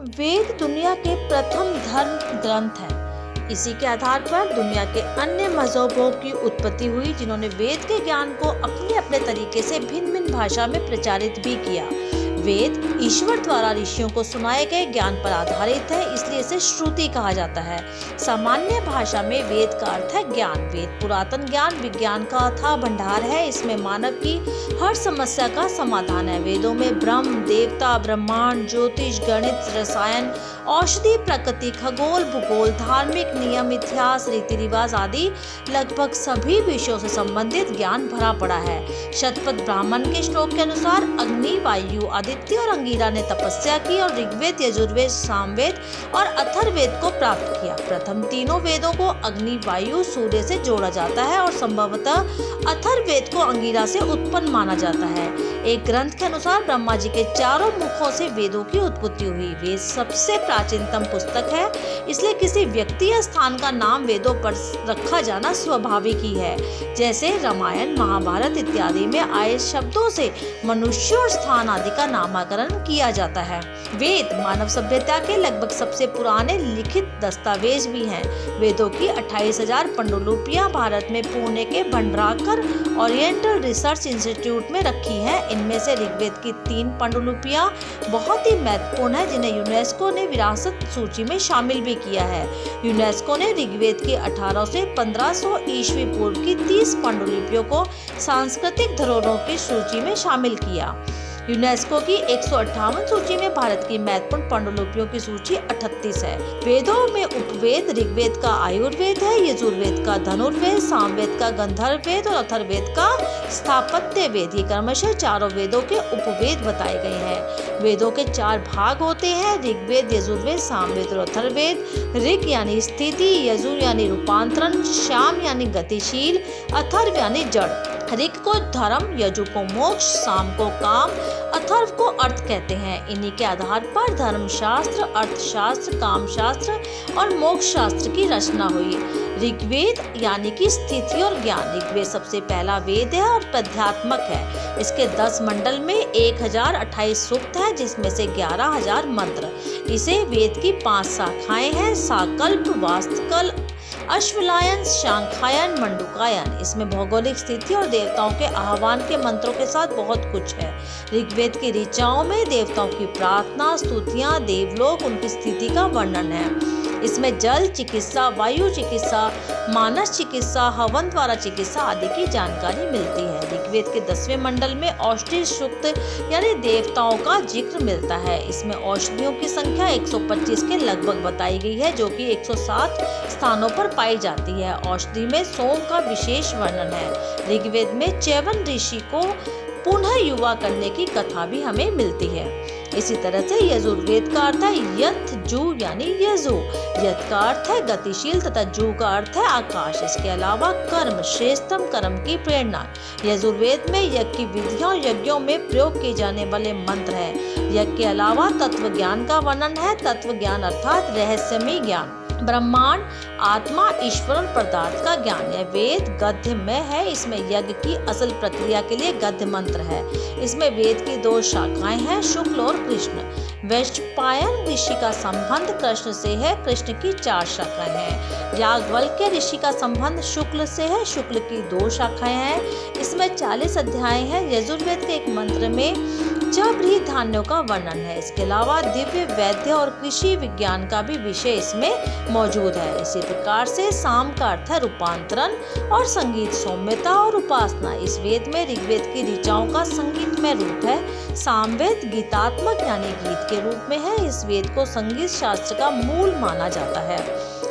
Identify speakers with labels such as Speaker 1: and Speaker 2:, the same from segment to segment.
Speaker 1: वेद दुनिया के प्रथम धर्म ग्रंथ हैं। इसी के आधार पर दुनिया के अन्य मजहबों की उत्पत्ति हुई, जिन्होंने वेद के ज्ञान को अपने अपने तरीके से भिन्न भिन्न भाषा में प्रचारित भी किया। वेद ईश्वर द्वारा ऋषियों को सुनाए गए ज्ञान पर आधारित है, इसलिए इसे श्रुति कहा जाता है। सामान्य भाषा में वेद का अर्थ है ज्ञान। वेद पुरातन ज्ञान विज्ञान का अथाह भंडार है। इसमें मानव की हर समस्या का समाधान है। वेदों में ब्रह्म, देवता, ब्रह्मांड, ज्योतिष, गणित, रसायन, औषधि, प्रकृति, खगोल, भूगोल, धार्मिक नियम, इतिहास, रीति रिवाज आदि लगभग सभी विषयों से संबंधित ज्ञान भरा पड़ा है। शतपथ ब्राह्मण के श्लोक के अनुसार अग्नि, वायु, आदित्य और अंगिरा ने तपस्या की और ऋग्वेद, यजुर्वेद, सामवेद और अथर्ववेद को प्राप्त किया। प्रथम तीनों वेदों को अग्नि, वायु, सूर्य से जोड़ा जाता है और संभवतः अथर्ववेद को अंगिरा से उत्पन्न माना जाता है। एक ग्रंथ के अनुसार ब्रह्मा जी के चारों मुखों से वेदों की उत्पत्ति हुई। वेद सबसे प्राचीनतम पुस्तक है, इसलिए किसी व्यक्ति या स्थान का नाम वेदों पर रखा जाना स्वाभाविक ही है। जैसे रामायण, महाभारत इत्यादि में आए शब्दों से मनुष्य और स्थान आदि का नामकरण किया जाता है। वेद मानव सभ्यता के लगभग सबसे पुराने लिखित दस्तावेज भी हैं। वेदों की 28,000 पांडुलिपियां भारत में पुणे के भंडारकर ओरिएंटल रिसर्च इंस्टीट्यूट में रखी हैं। इनमें से ऋग्वेद की 3 पांडुलिपियां बहुत ही महत्वपूर्ण है, जिन्हें यूनेस्को ने विरासत सूची में शामिल भी किया है। यूनेस्को ने ऋग्वेद की 1800 से 1500 ईस्वी पूर्व की 30 पांडुलिपियों को सांस्कृतिक धरोहरों की सूची में शामिल किया। यूनेस्को की 158 सूची में भारत की महत्वपूर्ण पांडुलिपियों की सूची 38 है। वेदों में उपवेद ऋग्वेद का आयुर्वेद है, यजुर्वेद का धनुर्वेद, सामवेद का गंधर्व वेद और अथर्ववेद का स्थापत्य वेद। ये क्रमशः चारों वेदों के उपवेद बताए गए हैं। वेदों के 4 भाग होते हैं: ऋग्वेद, यजुर्वेद, सामवेद और अथर्ववेद। ऋग यानी स्थिति, यजुर यानी रूपांतरण, साम यानी गतिशील, अथर्व यानी जड़। ऋग को धर्म, यजु को मोक्ष, साम को काम, अथर्व को अर्थ कहते हैं। इन्हीं के आधार पर धर्मशास्त्र, अर्थशास्त्र, कामशास्त्र और मोक्ष शास्त्र की रचना हुई। ऋग्वेद यानी कि स्थिति और ज्ञान। ऋग्वेद सबसे पहला वेद है और पद्यात्मक है। इसके 10 मंडल में 1028 सूक्त है, जिसमें से 11,000 मंत्र। इसे वेद की 5 शाखाएं हैं: साकल्प, वास्तुकल, अश्वलायन, शांखायन, मंडूकायन। इसमें भौगोलिक स्थिति और देवताओं के आह्वान के मंत्रों के साथ बहुत कुछ है। ऋग्वेद की ऋचाओं में देवताओं की प्रार्थना, स्तुतियां, देवलोक, उनकी स्थिति का वर्णन है। इसमें जल चिकित्सा, वायु चिकित्सा, मानस चिकित्सा, हवन द्वारा चिकित्सा आदि की जानकारी मिलती है। ऋग्वेद के 10वें मंडल में औषधि सूक्त यानी देवताओं का जिक्र मिलता है। इसमें औषधियों की संख्या 125 के लगभग बताई गई है, जो कि 107 स्थानों पर पाई जाती है। औषधि में सोम का विशेष वर्णन है। ऋग्वेद में च्यवन ऋषि को पुनः युवा करने की कथा भी हमें मिलती है। इसी तरह से यजुर्वेद का अर्थ है यथ जू यानी यजु। यथ का अर्थ है गतिशील तथा जू का अर्थ है आकाश। इसके अलावा कर्म, श्रेष्ठतम कर्म की प्रेरणा। यजुर्वेद में यज्ञ की विधियों और यज्ञों में प्रयोग किए जाने वाले मंत्र हैं। यज्ञ के अलावा तत्व ज्ञान का वर्णन है। तत्व ज्ञान अर्थात रहस्यमय ज्ञान। ब्रह्मांड, आत्मा, ईश्वर और पदार्थ का ज्ञान। यह वेद गद्य में है। इसमें यज्ञ की असल प्रक्रिया के लिए गद्य मंत्र है। इसमें वेद की 2 शाखाएं हैं, शुक्ल और कृष्ण। वैशंपायन ऋषि का संबंध कृष्ण से है। कृष्ण की 4 शाखाएं हैं। याज्ञवल्क्य ऋषि का संबंध शुक्ल से है। शुक्ल की 2 शाखाएं हैं। इसमें 40 अध्याय हैं। यजुर्वेद के एक मंत्र में चबरी धान्यों का वर्णन है। इसके अलावा दिव्य, वैद्य और कृषि विज्ञान का भी विषय इसमें मौजूद है। इसी प्रकार से साम का अर्थ है रूपांतरण और संगीत, सौम्यता और उपासना। इस वेद में ऋग्वेद की ऋचाओं का संगीतमय रूप है। सामवेद गीतात्मक यानी गीत के रूप में है। इस वेद को संगीत शास्त्र का मूल माना जाता है।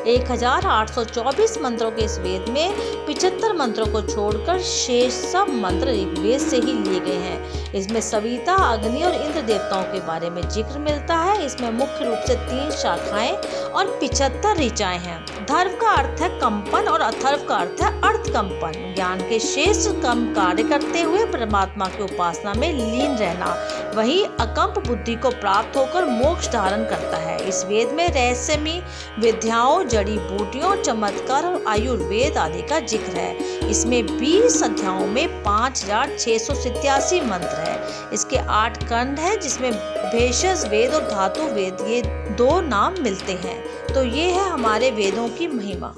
Speaker 1: 1824 मंत्रों के इस वेद में 75 मंत्रों को छोड़कर शेष सब मंत्र ऋग्वेद से ही लिए गए हैं। इसमें सविता, अग्नि और इंद्र देवताओं के बारे में जिक्र मिलता है। इसमें मुख्य रूप से 3 शाखाएं और 75 ऋचाएं हैं। धर्व का अर्थ है कंपन और अथर्व का अर्थ है अर्थ कंपन। ज्ञान के श्रेष्ठ कम कार्य करते हुए परमात्मा की उपासना में लीन रहना, वही अकंप बुद्धि को प्राप्त होकर मोक्ष धारण करता है। इस वेद में रहस्यमय विद्याओं, जड़ी बूटियों, चमत्कार और आयुर्वेद आदि का जिक्र है। इसमें 20 अध्यायों में 5687 मंत्र है। इसके 8 खंड है, जिसमें भेषज वेद और धातु वेद ये 2 नाम मिलते हैं। तो ये है हमारे वेदों की महिमा।